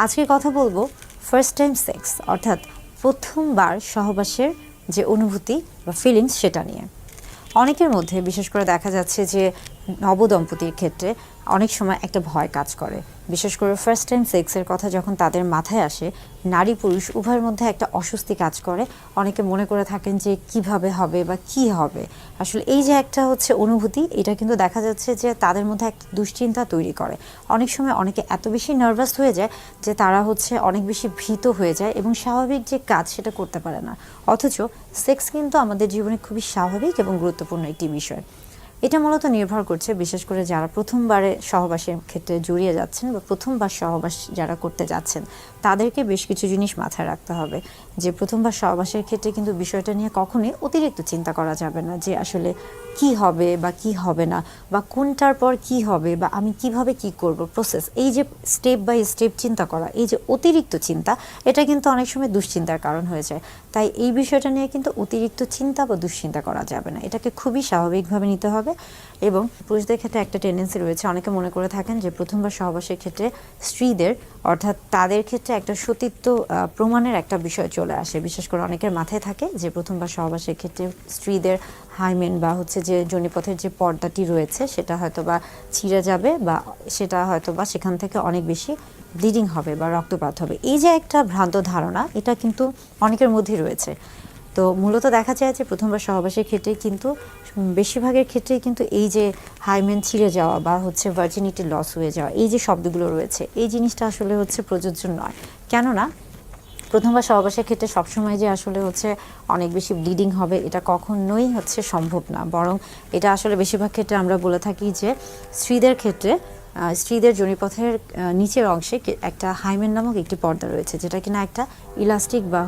আজকে কথা বলবো ফার্স্ট টাইম সেক্স অর্থাৎ প্রথমবার সহবাসের যে অনুভূতি বা ফিলিংস সেটা নিয়ে। অনেকের মধ্যে বিশেষ করে দেখা যাচ্ছে যে নবদম্পতির ক্ষেত্রে অনেক সময় একটা ভয় কাজ করে, বিশেষ করে ফার্স্ট টাইম সেক্সের কথা যখন তাদের মাথায় আসে নারী পুরুষ উভয়ের মধ্যে একটা অস্বস্তি কাজ করে। অনেকে মনে করে থাকেন যে কিভাবে হবে বা কি হবে, আসলে এই যে একটা অনুভূতি, এটা কিন্তু দেখা যাচ্ছে যে তাদের মধ্যে একটা দুশ্চিন্তা তৈরি করে। অনেক সময় অনেকে এত বেশি নার্ভাস হয়ে যায় যে তারা অনেক বেশি ভীত হয়ে যায় এবং স্বাভাবিক যে কাজ সেটা করতে পারে না। অথচ সেক্স কিন্তু আমাদের জীবনে খুবই স্বাভাবিক এবং গুরুত্বপূর্ণ একটি বিষয়। এটা মূলত নির্ভর করছে বিশেষ করে যারা প্রথমবারে সহবাসের ক্ষেত্রে জড়িয়ে যাচ্ছেন বা প্রথমবার সহবাস যারা করতে যাচ্ছেন, তাদেরকে বেশ কিছু জিনিস মাথায় রাখতে হবে। যে প্রথমবার সহবাসের ক্ষেত্রে কিন্তু বিষয়টা নিয়ে কখনোই অতিরিক্ত চিন্তা করা যাবে না যে আসলে কি হবে বা কি হবে না, বা কোনটার পর কি হবে বা আমি কিভাবে কি করব, প্রসেস, এই যে স্টেপ বাই স্টেপ চিন্তা করা, এই যে অতিরিক্ত চিন্তা, এটা কিন্তু অনেক সময় দুশ্চিন্তার কারণ হয়ে যায়। তাই এই বিষয়টা নিয়ে কিন্তু অতিরিক্ত চিন্তা বা দুশ্চিন্তা করা যাবে না, এটাকে খুবই স্বাভাবিকভাবে নিতে হবে। এবং পুরুষদের ক্ষেত্রে একটা টেন্ডেন্সি রয়েছে, অনেকে মনে করে থাকেন যে প্রথমবার সহবাসের ক্ষেত্রে স্ত্রীদের অর্থাৎ তাদের ক্ষেত্রে একটা সতীত্ব প্রমাণের একটা বিষয় চলে আসে। বিশেষ করে অনেকের মাথায় থাকে যে প্রথমবার সহবাসের ক্ষেত্রে স্ত্রীদের হাইমেন বা যে যোনিপথের যে পর্দাটি রয়েছে সেটা হয়তো বা ছিঁড়ে যাবে বা সেটা হয়তো বা সেখান থেকে অনেক বেশি ব্লিডিং হবে বা রক্তপাত হবে। এই যে একটা ভ্রান্ত ধারণা, এটা কিন্তু অনেকের মধ্যেই রয়েছে। তো মূলত দেখা যায় যে প্রথমবার সহবাসের ক্ষেত্রে কিন্তু বেশিরভাগের ক্ষেত্রেই কিন্তু এই যে হাইমেন ছিঁড়ে যাওয়া বা ভার্জিনিটি লস হয়ে যাওয়া, এই যে শব্দগুলো রয়েছে, এই জিনিসটা আসলে প্রযোজ্য নয়। কেননা প্রথমবার সহবাসের ক্ষেত্রে সবসময় যে আসলে অনেক বেশি ব্লিডিং হবে এটা কখনোই সম্ভব না। বরং এটা আসলে বেশিরভাগ ক্ষেত্রে আমরা বলে থাকি যে স্ত্রীদের ক্ষেত্রে স্ত্রীদের যোনিপথের নিচের অংশে একটা হাইমেন নামক একটি পর্দা রয়েছে, যেটা কিনা একটা ইলাস্টিক বা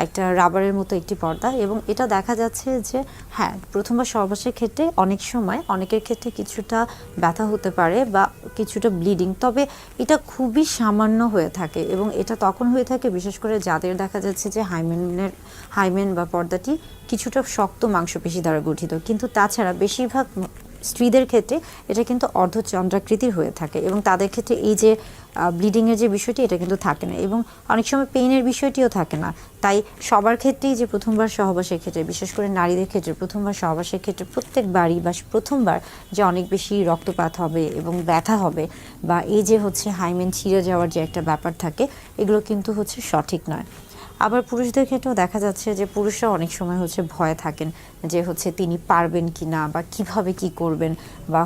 একটা রাবারের মতো একটি পর্দা। এবং এটা দেখা যাচ্ছে যে হ্যাঁ, প্রথমবার সহবাসের ক্ষেত্রে অনেক সময় অনেকের ক্ষেত্রে কিছুটা ব্যথা হতে পারে বা কিছুটা ব্লিডিং, তবে এটা খুবই সামান্য হয়ে থাকে। এবং এটা তখন হয়ে থাকে বিশেষ করে যাদের দেখা যাচ্ছে যে হাইমেন বা পর্দাটি কিছুটা শক্ত মাংসপেশি দ্বারা গঠিত। কিন্তু তাছাড়া বেশিরভাগ স্ত্রীদের ক্ষেত্রে এটা কিন্তু অর্ধচন্দ্রাকৃতির হয়ে থাকে এবং তাদের ক্ষেত্রে এই যে ব্লিডিংয়ের যে বিষয়টি এটা কিন্তু থাকে না এবং অনেক সময় পেইনের বিষয়টিও থাকে না। তাই সবার ক্ষেত্রেই যে প্রথমবার সহবাসের ক্ষেত্রে, বিশেষ করে নারীদের ক্ষেত্রে প্রথমবার সহবাসের ক্ষেত্রে প্রত্যেকবারই বা প্রথমবার যে অনেক বেশি রক্তপাত হবে এবং ব্যথা হবে বা এই যে হাইমেন ছিঁড়ে যাওয়ার যে একটা ব্যাপার থাকে, এগুলো কিন্তু সঠিক নয়। আবার পুরুষদের ক্ষেত্রেও দেখা যাচ্ছে যে পুরুষরা অনেক সময় ভয় থাকেন যে তিনি পারবেন কি না বা কিভাবে কি করবেন বা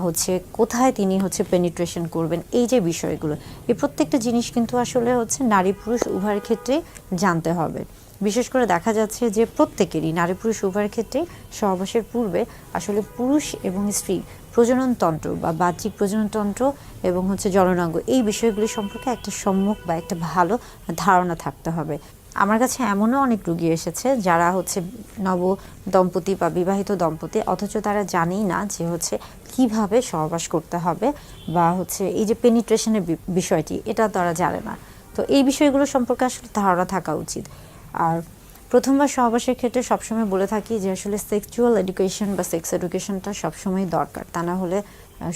কোথায় তিনি পেনিট্রেশন করবেন, এই যে বিষয়গুলো, এই প্রত্যেকটা জিনিস কিন্তু আসলে নারী পুরুষ উভয়ের ক্ষেত্রে জানতে হবে। বিশেষ করে দেখা যাচ্ছে যে প্রত্যেকেরই, নারী পুরুষ উভয়ের ক্ষেত্রে সহবাসের পূর্বে আসলে পুরুষ এবং স্ত্রী প্রজননতন্ত্র বা বাহ্যিক প্রজননতন্ত্র এবং জননাঙ্গ, এই বিষয়গুলি সম্পর্কে একটা সম্যক বা একটা ভালো ধারণা থাকতে হবে। আমার কাছে এমনও অনেক রুগী এসেছে যারা নব দম্পতি বা বিবাহিত দম্পতি, অথচ তারা জানেই না যে কিভাবে সহবাস করতে হবে বা এই যে পেনিট্রেশনের বিষয়টি, এটা তারা জানে না। তো এই বিষয়গুলো সম্পর্কে আসলে ধারণা থাকা উচিত। আর প্রথমবার সহবাসের ক্ষেত্রে সবসময় বলে থাকি যে আসলে সেক্সুয়াল এডুকেশন বা সেক্স এডুকেশনটা সবসময় দরকার। তা না হলে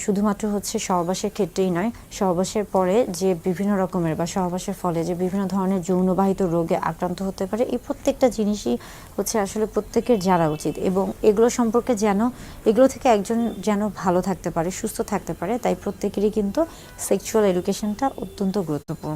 শুধুমাত্র সহবাসের ক্ষেত্রেই নয়, সহবাসের পরে যে বিভিন্ন রকমের বা সহবাসের ফলে যে বিভিন্ন ধরনের যৌনবাহিত রোগে আক্রান্ত হতে পারে, এই প্রত্যেকটা জিনিসই আসলে প্রত্যেকের জানা উচিত। এবং এগুলো সম্পর্কে এগুলো থেকে একজন যেন ভালো থাকতে পারে, সুস্থ থাকতে পারে, তাই প্রত্যেকেরই কিন্তু সেক্সুয়াল এডুকেশনটা অত্যন্ত গুরুত্বপূর্ণ।